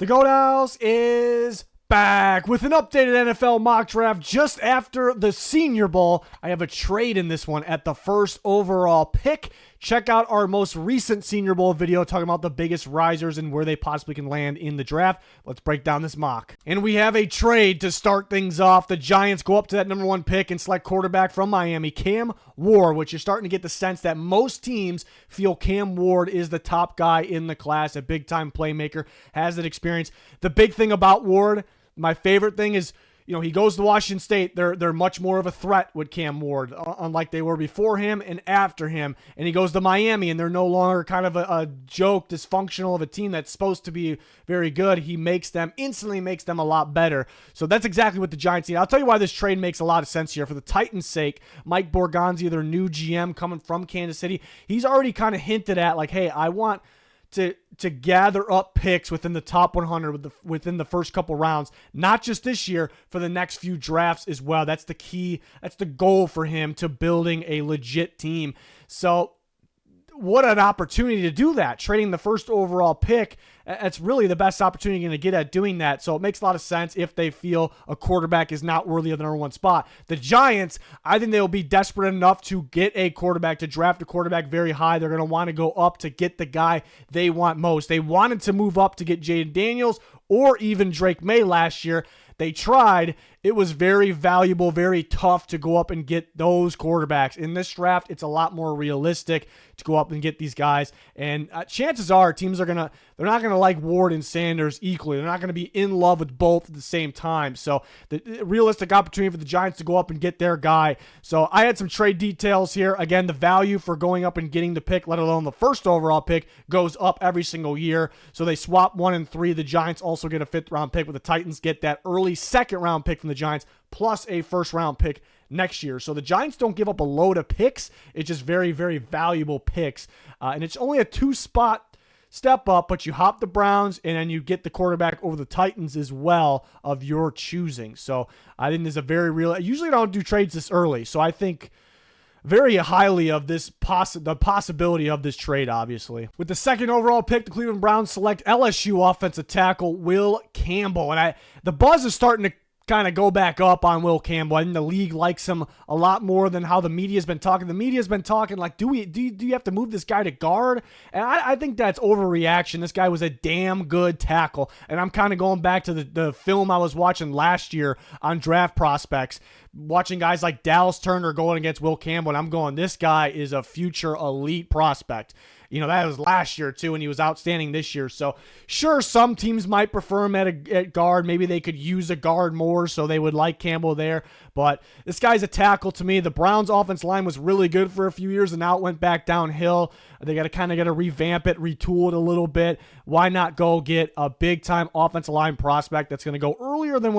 The Goat House is back with an updated NFL mock draft just after the Senior Bowl. I have a trade in this one at the first overall pick. Check out our most recent Senior Bowl video talking about the biggest risers and where they possibly can land in the draft. Let's break down this mock. And we have a trade to start things off. The Giants go up to that number 1 pick and select quarterback from Miami, Cam Ward, which you're starting to get the sense that most teams feel Cam Ward is the top guy in the class, a big-time playmaker, has that experience. The big thing about Ward, my favorite thing is, he goes to Washington State. They're much more of a threat with Cam Ward, unlike they were before him and after him. And he goes to Miami, and they're no longer kind of a joke, dysfunctional of a team that's supposed to be very good. He instantly makes them a lot better. So that's exactly what the Giants need. I'll tell you why this trade makes a lot of sense here. For the Titans' sake, Mike Borgonzi, their new GM coming from Kansas City, he's already kind of hinted at, like, hey, I want to gather up picks within the top 100 within the first couple rounds, not just this year, for the next few drafts as well. That's the key. That's the goal for him to building a legit team. So what an opportunity to do that. Trading the first overall pick, that's really the best opportunity you're going to get at doing that. So it makes a lot of sense if they feel a quarterback is not worthy of the number 1 spot. The Giants, I think they'll be desperate enough to get a quarterback, to draft a quarterback very high. They're going to want to go up to get the guy they want most. They wanted to move up to get Jayden Daniels or even Drake May last year. They tried. It was very valuable, very tough to go up and get those quarterbacks. In this draft, it's a lot more realistic to go up and get these guys. And chances are teams they're not going to like Ward and Sanders equally. They're not going to be in love with both at the same time. So the realistic opportunity for the Giants to go up and get their guy. So I had some trade details here. Again, the value for going up and getting the pick, let alone the first overall pick, goes up every single year. So they swap 1 and 3. The Giants also get a 5th round pick, but the Titans get that early 2nd round pick from the Giants plus a 1st round pick next year. So the Giants don't give up a load of picks. It's just very, very valuable picks. And it's only a 2-spot step up, but you hop the Browns and then you get the quarterback over the Titans as well of your choosing. So I think there's a very real, I usually don't do trades this early. So I think very highly of this the possibility of this trade, obviously. With the 2nd overall pick, the Cleveland Browns select LSU offensive tackle Will Campbell. And the buzz is starting to kind of go back up on Will Campbell. I think the league likes him a lot more than how the media's been talking. The media's been talking like, do you have to move this guy to guard? And I think that's overreaction. This guy was a damn good tackle. And I'm kind of going back to the film I was watching last year on draft prospects, watching guys like Dallas Turner going against Will Campbell, and I'm going, this guy is a future elite prospect. That was last year too, and he was outstanding this year. So sure, some teams might prefer him at guard. Maybe they could use a guard more, so they would like Campbell there. But this guy's a tackle to me. The Browns' offense line was really good for a few years, and now it went back downhill. They got to revamp it, retool it a little bit. Why not go get a big-time offensive line prospect that's going to go a little bit earlier than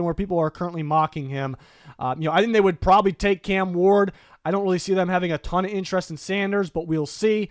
where people are currently mocking him? I think they would probably take Cam Ward. I don't really see them having a ton of interest in Sanders, but we'll see.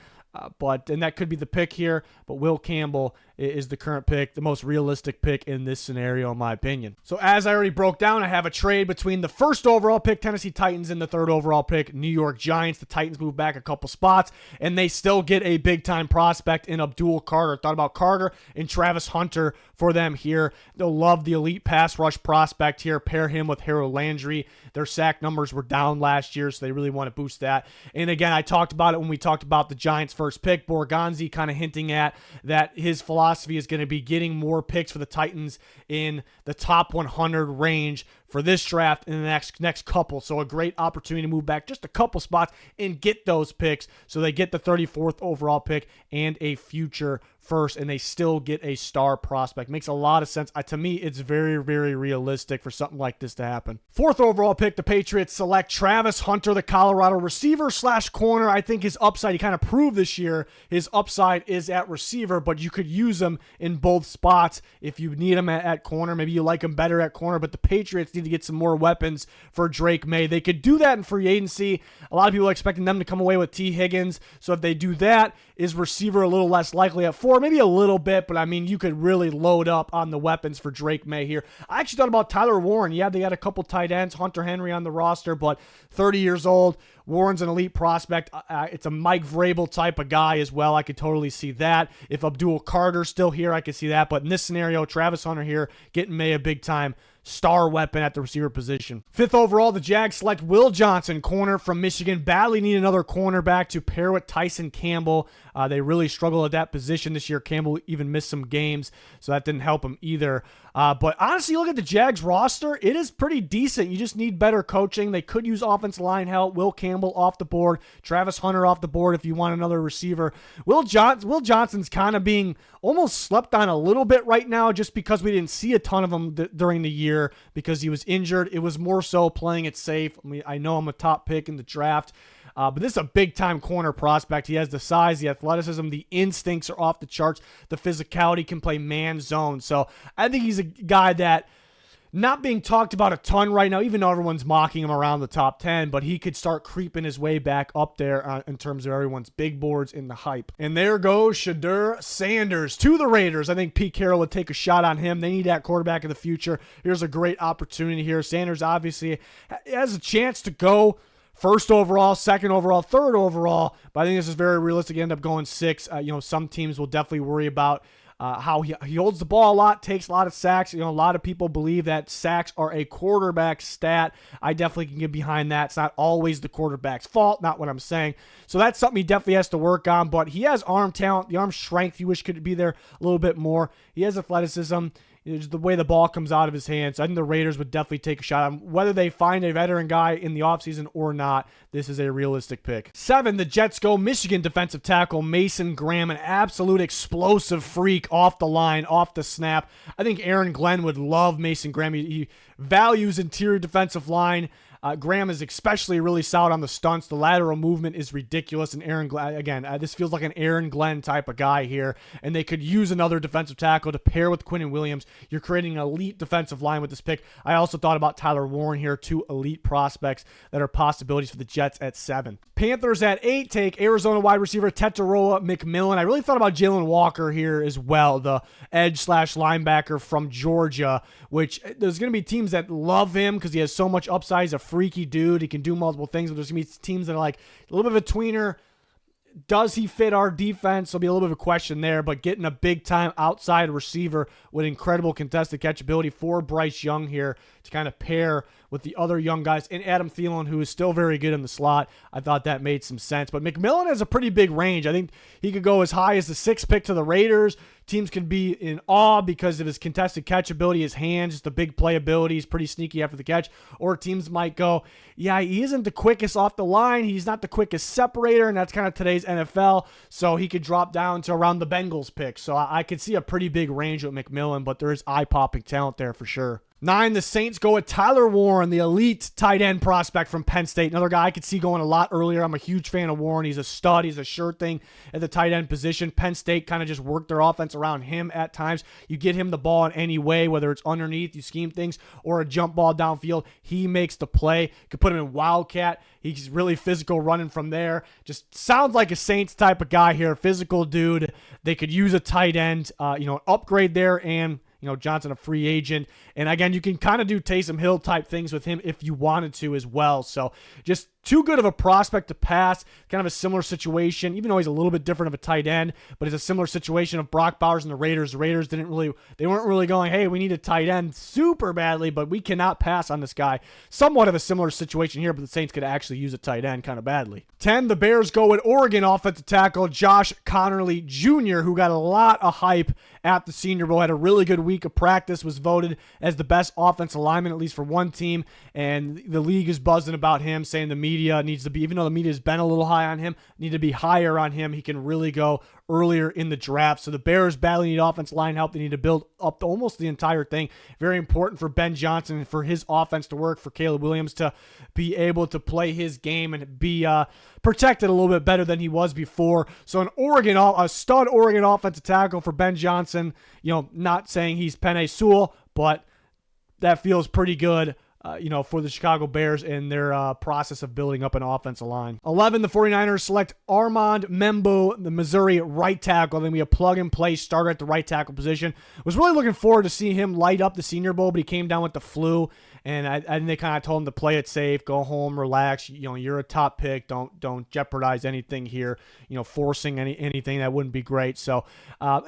And that could be the pick here. But Will Campbell is the current pick, the most realistic pick in this scenario, in my opinion. So as I already broke down, I have a trade between the 1st overall pick, Tennessee Titans, and the 3rd overall pick, New York Giants. The Titans move back a couple spots, and they still get a big-time prospect in Abdul Carter. Thought about Carter and Travis Hunter for them here. They'll love the elite pass rush prospect here. Pair him with Harold Landry. Their sack numbers were down last year, so they really want to boost that. And again, I talked about it when we talked about the Giants' first pick. Borgonzi kind of hinting at that his philosophy is going to be getting more picks for the Titans in the top 100 range for this draft in the next couple. So a great opportunity to move back just a couple spots and get those picks. So they get the 34th overall pick and a future first, and they still get a star prospect. Makes a lot of sense. To me, it's very, very realistic for something like this to happen. 4th overall pick, the Patriots select Travis Hunter, the Colorado receiver / corner. I think his upside, he kind of proved this year, his upside is at receiver, but you could use him in both spots if you need him at corner. Maybe you like him better at corner, but the Patriots need to get some more weapons for Drake May. They could do that in free agency. A lot of people are expecting them to come away with T. Higgins. So if they do that, is receiver a little less likely at 4? Maybe a little bit, but I mean, you could really load up on the weapons for Drake May here. I actually thought about Tyler Warren. Yeah, they had a couple tight ends, Hunter Henry on the roster, but 30 years old. Warren's an elite prospect. It's a Mike Vrabel type of guy as well. I could totally see that. If Abdul Carter's still here, I could see that. But in this scenario, Travis Hunter here getting May a big time star weapon at the receiver position. 5th overall, the Jags select Will Johnson, corner from Michigan. Badly need another cornerback to pair with Tyson Campbell. They really struggle at that position this year. Campbell even missed some games, so that didn't help him either. But honestly, look at the Jags roster. It is pretty decent. You just need better coaching. They could use offensive line help. Will Campbell off the board. Travis Hunter off the board if you want another receiver. Will Johnson's kind of being almost slept on a little bit right now just because we didn't see a ton of him during the year because he was injured. It was more so playing it safe. I mean, I know I'm a top pick in the draft, but this is a big-time corner prospect. He has the size, the athleticism, the instincts are off the charts. The physicality, can play man zone. So I think he's a guy that not being talked about a ton right now, even though everyone's mocking him around the top 10, but he could start creeping his way back up there in terms of everyone's big boards in the hype. And there goes Shedeur Sanders to the Raiders. I think Pete Carroll would take a shot on him. They need that quarterback of the future. Here's a great opportunity here. Sanders obviously has a chance to go 1st overall, 2nd overall, 3rd overall, but I think this is very realistic. End up going 6. Some teams will definitely worry about how he holds the ball a lot, takes a lot of sacks. A lot of people believe that sacks are a quarterback stat. I definitely can get behind that. It's not always the quarterback's fault, not what I'm saying. So that's something he definitely has to work on, but he has arm talent, the arm strength you wish could be there a little bit more. He has athleticism. Just the way the ball comes out of his hands. I think the Raiders would definitely take a shot on him. Whether they find a veteran guy in the offseason or not, this is a realistic pick. 7, the Jets go Michigan defensive tackle Mason Graham, an absolute explosive freak off the line, off the snap. I think Aaron Glenn would love Mason Graham. He values interior defensive line. Graham is especially really solid on the stunts. The lateral movement is ridiculous. And Aaron Glenn, again, this feels like an Aaron Glenn type of guy here. And they could use another defensive tackle to pair with Quinnen Williams. You're creating an elite defensive line with this pick. I also thought about Tyler Warren here, 2 elite prospects that are possibilities for the Jets at 7. Panthers at 8 take Arizona wide receiver Tetairoa McMillan. I really thought about Jalen Walker here as well, the edge/linebacker from Georgia, which there's going to be teams that love him because he has so much upside. He's a freaky dude. He can do multiple things, but there's going to be teams that are like a little bit of a tweener. Does he fit our defense? There'll be a little bit of a question there, but getting a big-time outside receiver with incredible contested catchability for Bryce Young here to kind of pair with the other young guys and Adam Thielen, who is still very good in the slot. I thought that made some sense. But McMillan has a pretty big range. I think he could go as high as the 6th pick to the Raiders. Teams can be in awe because of his contested catchability, his hands, just the big playability. He's pretty sneaky after the catch. Or teams might go, yeah, he isn't the quickest off the line. He's not the quickest separator, and that's kind of today's NFL. So he could drop down to around the Bengals pick. So I could see a pretty big range with McMillan, but there is eye-popping talent there for sure. 9, the Saints go with Tyler Warren, the elite tight end prospect from Penn State. Another guy I could see going a lot earlier. I'm a huge fan of Warren. He's a stud. He's a sure thing at the tight end position. Penn State kind of just worked their offense around him at times. You get him the ball in any way, whether it's underneath, you scheme things, or a jump ball downfield. He makes the play. You could put him in Wildcat. He's really physical running from there. Just sounds like a Saints type of guy here. Physical dude. They could use a tight end, an upgrade there, and Johnson a free agent. And again, you can kind of do Taysom Hill type things with him if you wanted to as well. So just too good of a prospect to pass. Kind of a similar situation, even though he's a little bit different of a tight end, but it's a similar situation of Brock Bowers and the Raiders. The Raiders they weren't really going, hey, we need a tight end super badly, but we cannot pass on this guy. Somewhat of a similar situation here, but the Saints could actually use a tight end kind of badly. 10, the Bears go with Oregon offensive tackle Josh Conerly Jr., who got a lot of hype at the Senior Bowl, had a really good week of practice, was voted as the best offensive lineman, at least for one team, and the league is buzzing about him, saying the media needs to be, even though the media has been a little high on him, need to be higher on him. He can really go earlier in the draft. So the Bears badly need offensive line help. They need to build up almost the entire thing. Very important for Ben Johnson and for his offense to work, for Caleb Williams to be able to play his game and be protected a little bit better than he was before. So a stud Oregon offensive tackle for Ben Johnson. Not saying he's Penei Sewell, but that feels pretty good. for the Chicago Bears in their process of building up an offensive line. 11, the 49ers select Armand Membo, the Missouri right tackle. Then we have plug-and-play starter at the right tackle position. Was really looking forward to seeing him light up the Senior Bowl, but he came down with the flu, and they kind of told him to play it safe, go home, relax. You're a top pick. Don't jeopardize anything here. Forcing anything that wouldn't be great. So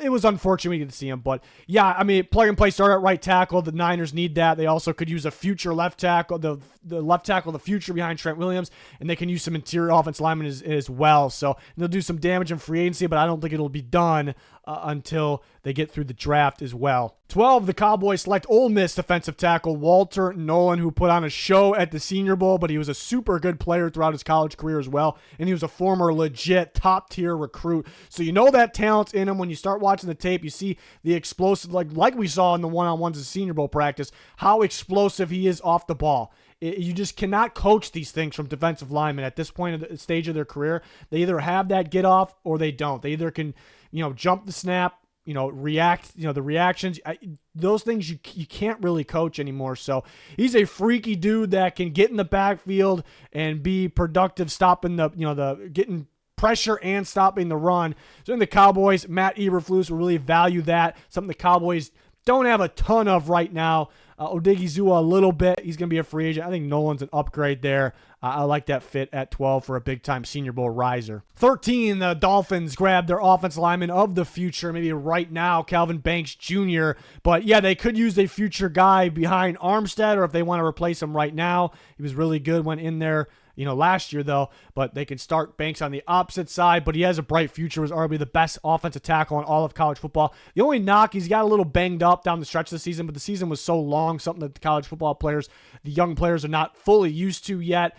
it was unfortunate we didn't see him, but yeah, I mean, plug-and-play starter at right tackle. The Niners need that. They also could use a future left tackle, the left tackle of the future behind Trent Williams, and they can use some interior offense linemen as well. So they'll do some damage in free agency, but I don't think it'll be done until they get through the draft as well. 12, the Cowboys select Ole Miss defensive tackle Walter Nolan, who put on a show at the Senior Bowl, but he was a super good player throughout his college career as well, and he was a former legit top-tier recruit. So that talent's in him. When you start watching the tape, you see the explosive, like we saw in the one-on-ones of Senior Bowl practice, how explosive he is off the ball. You just cannot coach these things from defensive linemen at this point of the stage of their career. They either have that get off or they don't. They either can, jump the snap, react, the reactions. Those things you can't really coach anymore. So he's a freaky dude that can get in the backfield and be productive, stopping the getting pressure and stopping the run. So in the Cowboys, Matt Eberflus will really value that. Something the Cowboys don't have a ton of right now. Odighizuwa a little bit. He's going to be a free agent. I think Nolan's an upgrade there. I like that fit at 12 for a big-time Senior Bowl riser. 13, the Dolphins grab their offensive lineman of the future, maybe right now, Calvin Banks Jr. But yeah, they could use a future guy behind Armstead, or if they want to replace him right now. He was really good when in there last year, though, but they can start Banks on the opposite side, but he has a bright future, was arguably the best offensive tackle in all of college football. The only knock, he's got a little banged up down the stretch of the season, but the season was so long, something that the college football players, the young players, are not fully used to yet.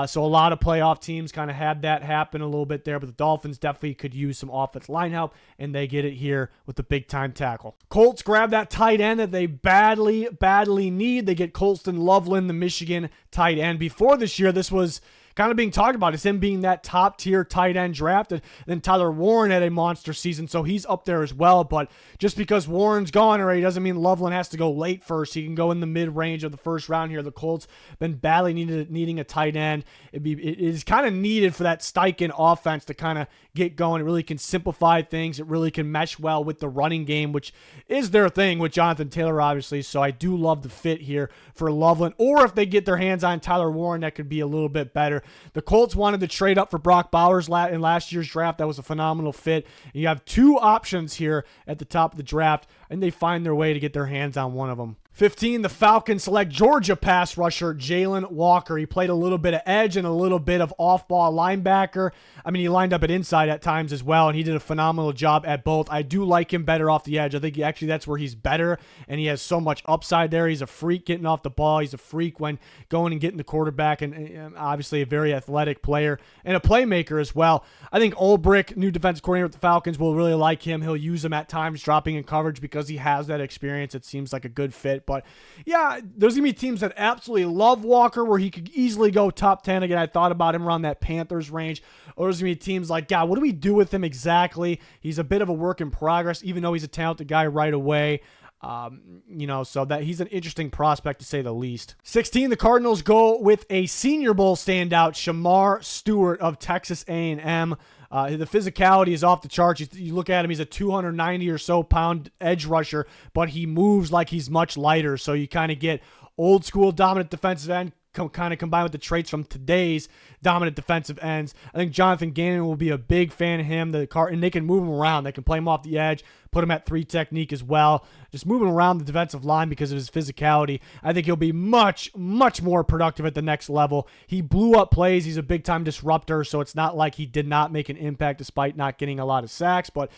So a lot of playoff teams kind of had that happen a little bit there, but the Dolphins definitely could use some offense line help, and they get it here with the big-time tackle. Colts grab that tight end that they badly, badly need. They get Colston Loveland, the Michigan tight end. Before this year, this was kind of being talked about. It's him being that top-tier tight end drafted. Then Tyler Warren had a monster season, so he's up there as well. But just because Warren's gone already doesn't mean Loveland has to go late first. He can go in the mid-range of the first round here. The Colts been badly needing a tight end. It is kind of needed for that Steichen offense to kind of get going. It really can simplify things. It really can mesh well with the running game, which is their thing with Jonathan Taylor, obviously. So I do love the fit here for Loveland. Or if they get their hands on Tyler Warren, that could be a little bit better. The Colts wanted to trade up for Brock Bowers in last year's draft. That was a phenomenal fit. And you have two options here at the top of the draft, and they find their way to get their hands on one of them. 15, the Falcons select Georgia pass rusher Jalen Walker. He played a little bit of edge and a little bit of off-ball linebacker. I mean, he lined up at inside at times as well, and he did a phenomenal job at both. I do like him better off the edge. I think actually that's where he's better, and he has so much upside there. He's a freak getting off the ball. He's a freak when going and getting the quarterback, and obviously a very athletic player and a playmaker as well. I think Ulbrich, new defensive coordinator with the Falcons, will really like him. He'll use him at times dropping in coverage because he has that experience. It seems like a good fit. But yeah, there's going to be teams that absolutely love Walker where he could easily go top 10. Again, I thought about him around that Panthers range. Or there's going to be teams like, God, what do we do with him exactly? He's a bit of a work in progress, even though he's a talented guy right away. So that he's an interesting prospect to say the least. 16, the Cardinals go with a Senior Bowl standout, Shamar Stewart of Texas A&M. The physicality is off the charts. You look at him, he's a 290 or so pound edge rusher, but he moves like he's much lighter. So you kind of get old school dominant defensive end kind of combined with the traits from today's dominant defensive ends. I think Jonathan Gannon will be a big fan of him. And they can move him around. They can play him off the edge, put him at 3 technique as well. Just moving around the defensive line because of his physicality. I think he'll be much, much more productive at the next level. He blew up plays. He's a big-time disruptor, so it's not like he did not make an impact despite not getting a lot of sacks. But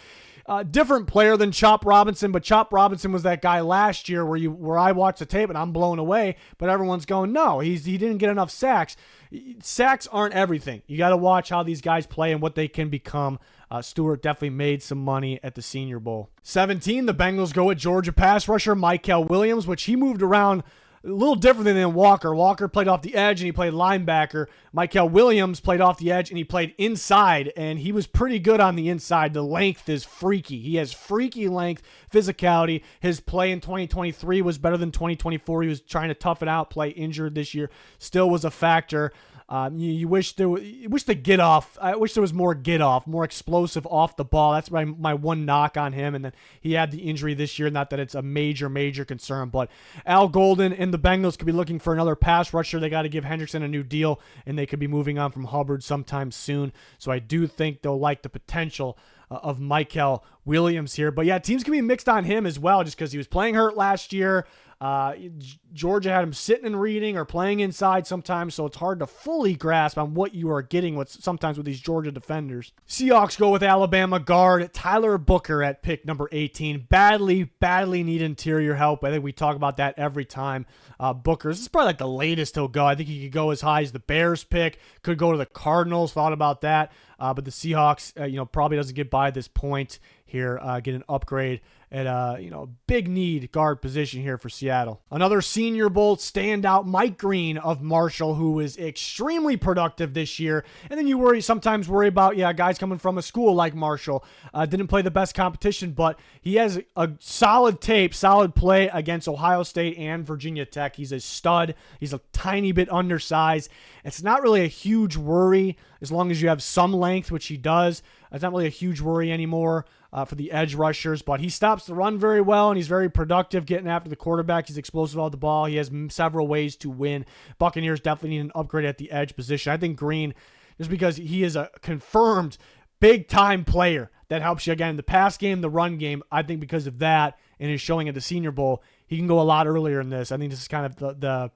different player than Chop Robinson, but Chop Robinson was that guy last year where I watched the tape and I'm blown away, but everyone's going, no, he didn't get enough sacks. Sacks aren't everything. You got to watch how these guys play and what they can become. Stewart definitely made some money at the Senior Bowl. 17, the Bengals go with Georgia pass rusher Mykel Williams, which he moved around a little different than Walker. Walker played off the edge and he played linebacker. Mykel Williams played off the edge and he played inside, and he was pretty good on the inside. The length is freaky. He has freaky length, physicality. His play in 2023 was better than 2024. He was trying to tough it out, play injured this year. Still was a factor. You wish there was more get off, more explosive off the ball. That's my one knock on him. And then he had the injury this year. Not that it's a major concern, but Al Golden and the Bengals could be looking for another pass rusher. They got to give Hendrickson a new deal, and they could be moving on from Hubbard sometime soon. So I do think they'll like the potential of Mykel Williams here. But yeah, teams can be mixed on him as well, just because he was playing hurt last year. Georgia had him sitting and reading or playing inside sometimes, so it's hard to fully grasp on what you are getting sometimes with these Georgia defenders. Seahawks go with Alabama guard Tyler Booker at pick number 18. Badly need interior help. I think we talk about that every time. Booker, this is probably like the latest he'll go. I think he could go as high as the Bears pick, could go to the Cardinals, thought about that. But the Seahawks, probably doesn't get by this point here, get an upgrade at big need guard position here for Seattle. Another Senior Bowl standout, Mike Green of Marshall, who was extremely productive this year. And then you sometimes worry about, guys coming from a school like Marshall. Didn't play the best competition, but he has a solid tape, solid play against Ohio State and Virginia Tech. He's a stud. He's a tiny bit undersized. It's not really a huge worry as long as you have some length, which he does. It's not really a huge worry anymore for the edge rushers, but he stops the run very well, and he's very productive getting after the quarterback. He's explosive on the ball. He has several ways to win. Buccaneers definitely need an upgrade at the edge position. I think Green, just because he is a confirmed big-time player that helps you, again, in the pass game, the run game. I think because of that and his showing at the Senior Bowl, he can go a lot earlier in this. I think this is kind of the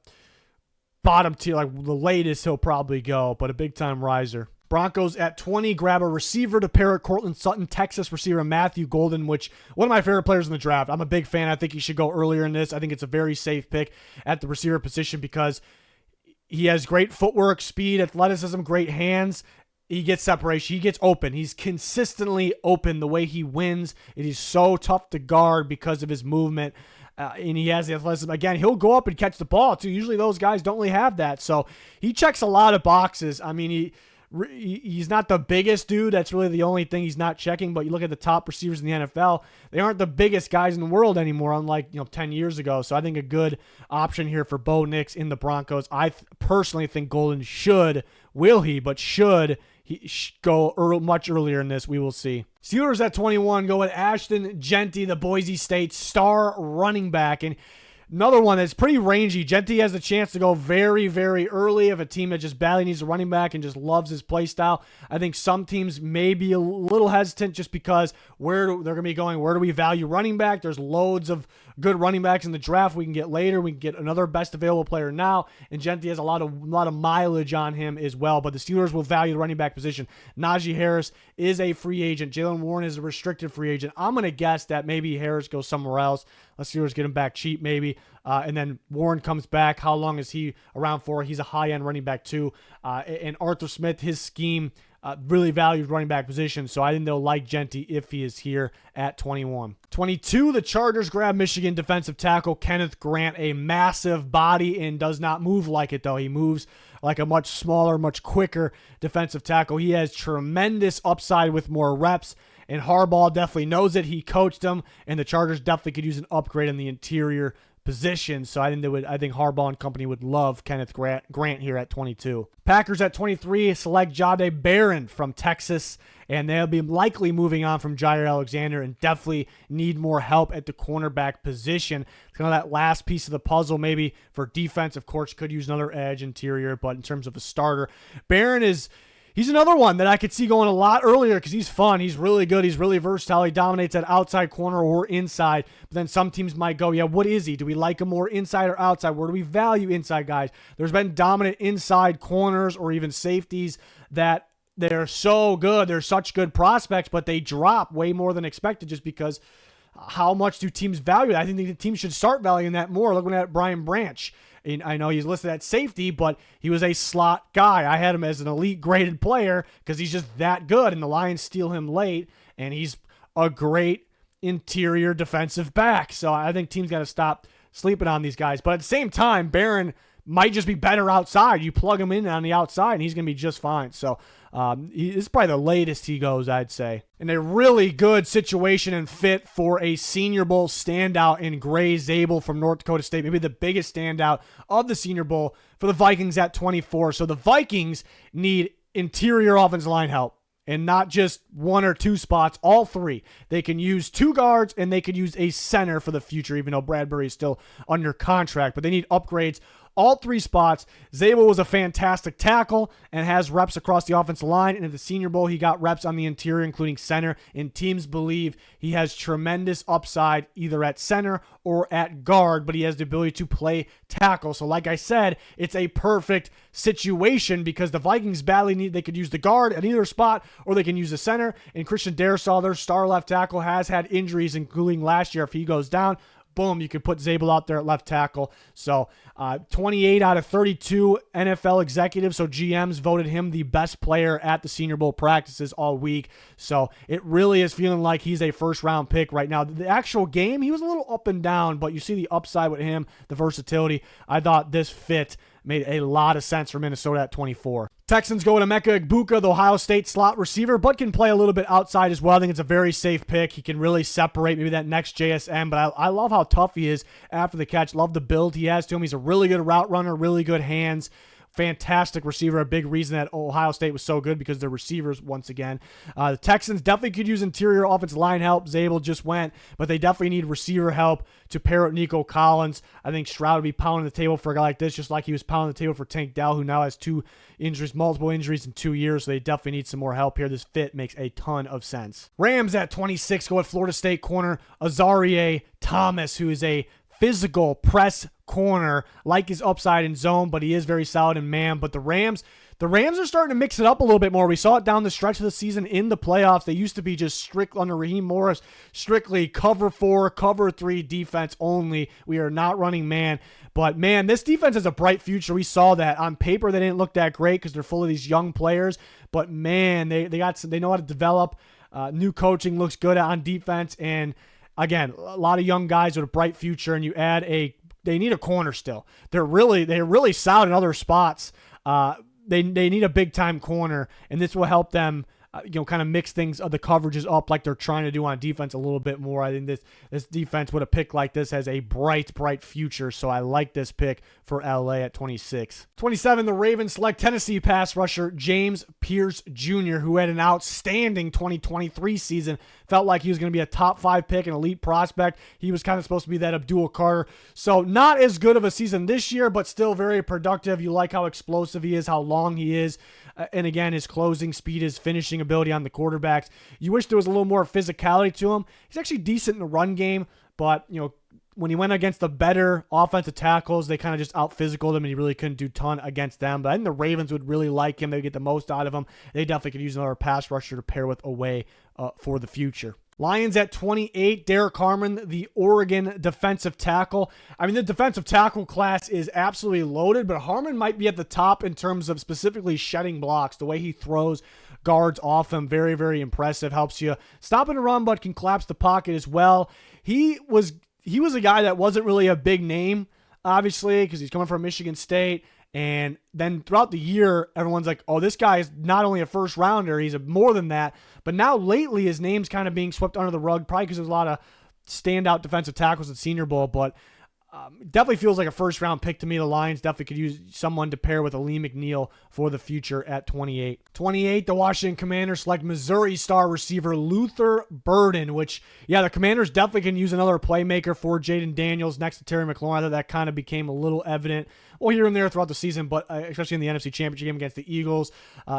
bottom tier, like the latest he'll probably go, but a big-time riser. Broncos at 20 grab a receiver to pair at Cortland Sutton, Texas receiver Matthew Golden, which one of my favorite players in the draft. I'm a big fan. I think he should go earlier in this. I think it's a very safe pick at the receiver position because he has great footwork, speed, athleticism, great hands. He gets separation. He gets open. He's consistently open the way he wins. It is so tough to guard because of his movement. And he has the athleticism. Again, he'll go up and catch the ball, too. Usually those guys don't really have that. So he checks a lot of boxes. I mean, he's not the biggest dude. That's really the only thing he's not checking. But you look at the top receivers in the NFL, they aren't the biggest guys in the world anymore, unlike 10 years ago. So I think a good option here for Bo Nix in the Broncos. I personally think Golden should go much earlier in this. We will see. Steelers at 21 go with Ashton Jeanty, the Boise State star running back. And another one that's pretty rangy. Jeanty has the chance to go very, very early if a team that just badly needs a running back and just loves his play style. I think some teams may be a little hesitant just because where they're going to be going, where do we value running back? There's loads of good running backs in the draft we can get later. We can get another best available player now, and Jeanty has a lot of mileage on him as well. But the Steelers will value the running back position. Najee Harris is a free agent. Jaylen Warren is a restricted free agent. I'm going to guess that maybe Harris goes somewhere else. The Steelers get him back cheap maybe. And then Warren comes back. How long is he around for? He's a high-end running back too. And Arthur Smith, his scheme, really valued running back position. So I think they'll like Jeanty if he is here at 21. 22, the Chargers grab Michigan defensive tackle Kenneth Grant, a massive body and does not move like it though. He moves like a much smaller, much quicker defensive tackle. He has tremendous upside with more reps. And Harbaugh definitely knows it. He coached him, and the Chargers definitely could use an upgrade in the interior position. So I think Harbaugh and company would love Kenneth Grant here at 22. Packers at 23 select Jahdae Barron from Texas, and they'll be likely moving on from Jair Alexander and definitely need more help at the cornerback position. It's kind of that last piece of the puzzle maybe for defense. Of course, could use another edge interior, but in terms of a starter, Barron he's another one that I could see going a lot earlier because he's fun. He's really good. He's really versatile. He dominates at outside corner or inside. But then some teams might go, what is he? Do we like him more inside or outside? Where do we value inside guys? There's been dominant inside corners or even safeties that they're so good. They're such good prospects, but they drop way more than expected just because how much do teams value it? I think the team should start valuing that more. Looking at Brian Branch. And I know he's listed at safety, but he was a slot guy. I had him as an elite graded player because he's just that good, and the Lions steal him late, and he's a great interior defensive back. So I think teams got to stop sleeping on these guys. But at the same time, Barron might just be better outside. You plug him in on the outside, and he's going to be just fine. So this is probably the latest he goes, I'd say. And a really good situation and fit for a Senior Bowl standout in Gray Zabel from North Dakota State. Maybe the biggest standout of the Senior Bowl for the Vikings at 24. So the Vikings need interior offensive line help. And not just one or two spots, all three. They can use two guards, and they could use a center for the future, even though Bradbury is still under contract. But they need upgrades all three spots. Zabel was a fantastic tackle and has reps across the offensive line. And at the Senior Bowl, he got reps on the interior, including center. And teams believe he has tremendous upside either at center or at guard, but he has the ability to play tackle. So like I said, it's a perfect situation because the Vikings badly need, they could use the guard at either spot or they can use the center. And Christian Darrisaw, their star left tackle, has had injuries, including last year. If he goes down, boom, you could put Zabel out there at left tackle. So 28 out of 32 NFL executives, so GMs, voted him the best player at the Senior Bowl practices all week. So it really is feeling like he's a first-round pick right now. The actual game, he was a little up and down, but you see the upside with him, the versatility. I thought this fit made a lot of sense for Minnesota at 24. Texans go to Emeka Egbuka, the Ohio State slot receiver, but can play a little bit outside as well. I think it's a very safe pick. He can really separate maybe that next JSM, but I love how tough he is after the catch. Love the build he has to him. He's a really good route runner, really good hands. Fantastic receiver. A big reason that Ohio State was so good because they're receivers once again. The Texans definitely could use interior offensive line help. Zabel just went, but they definitely need receiver help to pair with Nico Collins. I think Stroud would be pounding the table for a guy like this, just like he was pounding the table for Tank Dell, who now has multiple injuries in 2 years, so they definitely need some more help here. This fit makes a ton of sense. Rams at 26 go at Florida State corner Azareye'h Thomas, who is a physical press corner, like his upside in zone, but he is very solid in man. But the Rams are starting to mix it up a little bit more. We saw it down the stretch of the season in the playoffs. They used to be just strict under Raheem Morris, strictly cover 4, cover 3 defense only. We are not running man. But man, this defense has a bright future. We saw that on paper. They didn't look that great because they're full of these young players. But man, they know how to develop. New coaching looks good on defense, and again, a lot of young guys with a bright future, and you add they need a corner still. They're really solid in other spots. They need a big time corner, and this will help them, kind of mix things, the coverages up like they're trying to do on defense a little bit more. I think this defense with a pick like this has a bright future, so I like this pick for LA at 26. 27, the Ravens select Tennessee pass rusher James Pierce Jr., who had an outstanding 2023 season. Felt like he was going to be a top 5 pick, an elite prospect. He was kind of supposed to be that Abdul Carter. So not as good of a season this year, but still very productive. You like how explosive he is, how long he is. And again, his closing speed, his finishing ability on the quarterbacks. You wish there was a little more physicality to him. He's actually decent in the run game, but when he went against the better offensive tackles, they kind of just out-physicaled him, and he really couldn't do a ton against them. But I think the Ravens would really like him. They would get the most out of him. They definitely could use another pass rusher to pair with away for the future. Lions at 28, Derek Harmon, the Oregon defensive tackle. I mean, the defensive tackle class is absolutely loaded, but Harmon might be at the top in terms of specifically shedding blocks. The way he throws guards off him, very, very impressive. Helps you stop in a run, but can collapse the pocket as well. He was a guy that wasn't really a big name, obviously, because he's coming from Michigan State. And then throughout the year, everyone's like, oh, this guy is not only a first rounder, he's more than that. But now lately, his name's kind of being swept under the rug, probably because there's a lot of standout defensive tackles at Senior Bowl. But definitely feels like a first-round pick to me. The Lions definitely could use someone to pair with Aleem McNeil for the future at 28. 28, the Washington Commanders select Missouri star receiver Luther Burden, which, the Commanders definitely can use another playmaker for Jaden Daniels next to Terry McLaurin. I thought that kind of became a little evident, here and there throughout the season, but especially in the NFC Championship game against the Eagles.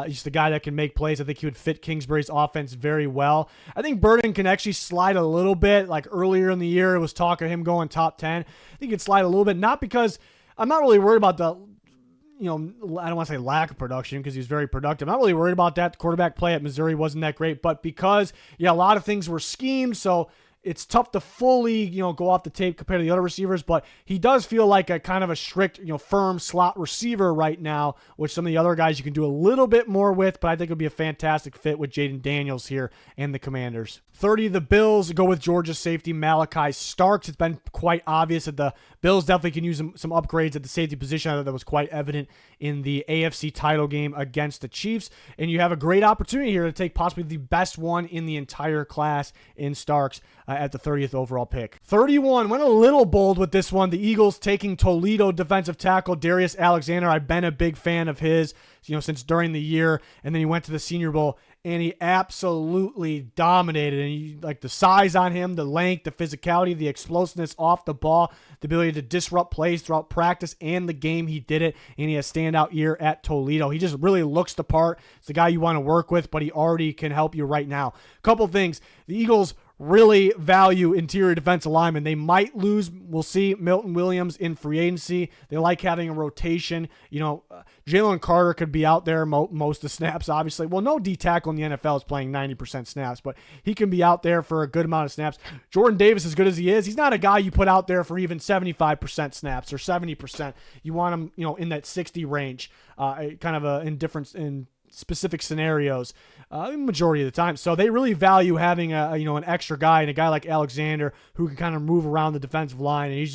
He's the guy that can make plays. I think he would fit Kingsbury's offense very well. I think Burden can actually slide a little bit. Like earlier in the year, it was talk of him going top 10. I think he could slide a little bit, not because I'm not really worried about the, I don't want to say lack of production because he was very productive. I'm not really worried about that. The quarterback play at Missouri wasn't that great, but because, a lot of things were schemed, so it's tough to fully, go off the tape compared to the other receivers, but he does feel like a kind of a strict, firm slot receiver right now, which some of the other guys you can do a little bit more with, but I think it'll be a fantastic fit with Jaden Daniels here and the Commanders. 30, the Bills go with Georgia safety Malachi Starks. It's been quite obvious that the Bills definitely can use some upgrades at the safety position. I thought that was quite evident in the AFC title game against the Chiefs, and you have a great opportunity here to take possibly the best one in the entire class in Starks at the 30th overall pick. 31, went a little bold with this one. The Eagles taking Toledo defensive tackle Darius Alexander. I've been a big fan of his, since during the year, and then he went to the Senior Bowl, and he absolutely dominated. And like the size on him, the length, the physicality, the explosiveness off the ball, the ability to disrupt plays throughout practice and the game, he did it, and he has a standout year at Toledo. He just really looks the part. It's the guy you want to work with, but he already can help you right now. Couple things. The Eagles really value interior defensive linemen. They might lose, we'll see, Milton Williams in free agency. They like having a rotation. Jalen Carter could be out there most of the snaps, obviously. Well, no D tackle in the NFL is playing 90% snaps, but he can be out there for a good amount of snaps. Jordan Davis, as good as he is, he's not a guy you put out there for even 75% snaps or 70%. You want him, in that 60 range, kind of in specific scenarios, majority of the time. So they really value having an extra guy, and a guy like Alexander who can kind of move around the defensive line.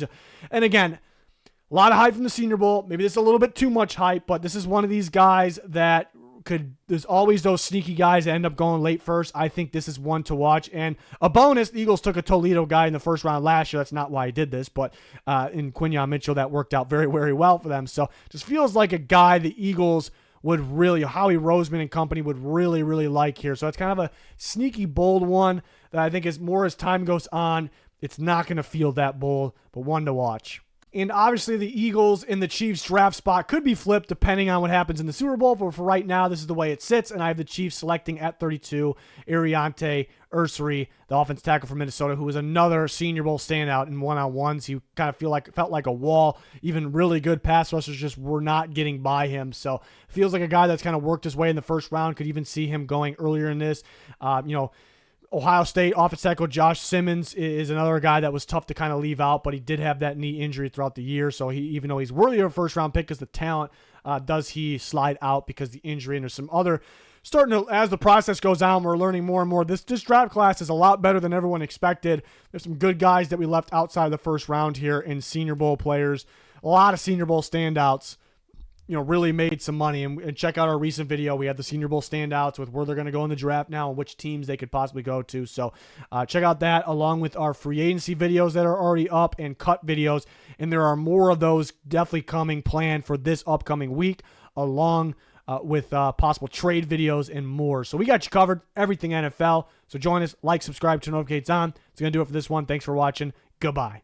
And again, a lot of hype from the Senior Bowl. Maybe this is a little bit too much hype, but this is one of these guys that there's always those sneaky guys that end up going late first. I think this is one to watch. And a bonus, the Eagles took a Toledo guy in the first round last year. That's not why I did this, but in Quinyon Mitchell, that worked out very, very well for them. So just feels like a guy the Eagles would really, Howie Roseman and company would really, really like here. So it's kind of a sneaky, bold one that I think is more as time goes on, it's not going to feel that bold, but one to watch. And obviously the Eagles in the Chiefs draft spot could be flipped depending on what happens in the Super Bowl. But for right now, this is the way it sits. And I have the Chiefs selecting at 32, Ariante Ursary, the offensive tackle from Minnesota, who was another Senior Bowl standout in one-on-ones. He kind of felt like a wall. Even really good pass rushers just were not getting by him. So feels like a guy that's kind of worked his way in the first round. Could even see him going earlier in this. Ohio State offensive tackle Josh Simmons is another guy that was tough to kind of leave out, but he did have that knee injury throughout the year. So even though he's worthy of a first-round pick because the talent, does he slide out because of the injury? And there's some other as the process goes on, we're learning more and more. This draft class is a lot better than everyone expected. There's some good guys that we left outside the first round here in Senior Bowl players. A lot of Senior Bowl standouts. Really made some money. And check out our recent video. We had the Senior Bowl standouts with where they're going to go in the draft now and which teams they could possibly go to. So check out that along with our free agency videos that are already up and cut videos. And there are more of those definitely planned for this upcoming week, along with possible trade videos and more. So we got you covered, everything NFL. So join us, like, subscribe, turn notifications on. It's going to do it for this one. Thanks for watching. Goodbye.